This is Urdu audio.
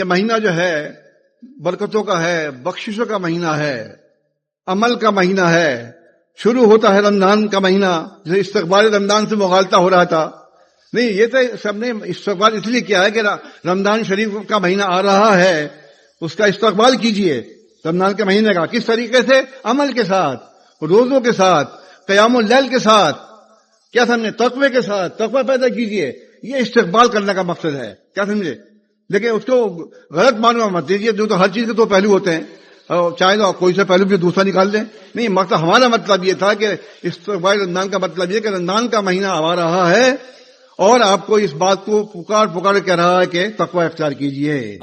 یہ مہینہ جو ہے برکتوں کا ہے، بخششوں کا مہینہ ہے، عمل کا مہینہ ہے۔ شروع ہوتا ہے رمضان کا مہینہ، جسے استقبال رمضان سے مغالطہ ہو رہا تھا۔ نہیں، یہ تو سب نے استقبال اس لیے کیا ہے کہ رمضان شریف کا مہینہ آ رہا ہے، اس کا استقبال کیجئے۔ رمضان کے مہینے کا کس طریقے سے؟ عمل کے ساتھ، روزوں کے ساتھ، قیام اللیل کے ساتھ، کیا سمجھے، تقوی کے ساتھ، تقوی پیدا کیجئے۔ یہ استقبال کرنے کا مقصد ہے، کیا سمجھے؟ لیکن اس کو غلط معلوم مت دیجیے، جو تو ہر چیز کے دو پہلو ہوتے ہیں، چاہے تو کوئی سے پہلو بھی دوسرا نکال دیں۔ نہیں، مقصد ہمارا مطلب یہ تھا کہ استقبال رمضان کا مطلب یہ کہ رمضان کا مہینہ آ رہا ہے اور آپ کو اس بات کو پکار کہہ رہا ہے کہ تقوی اختیار کیجئے۔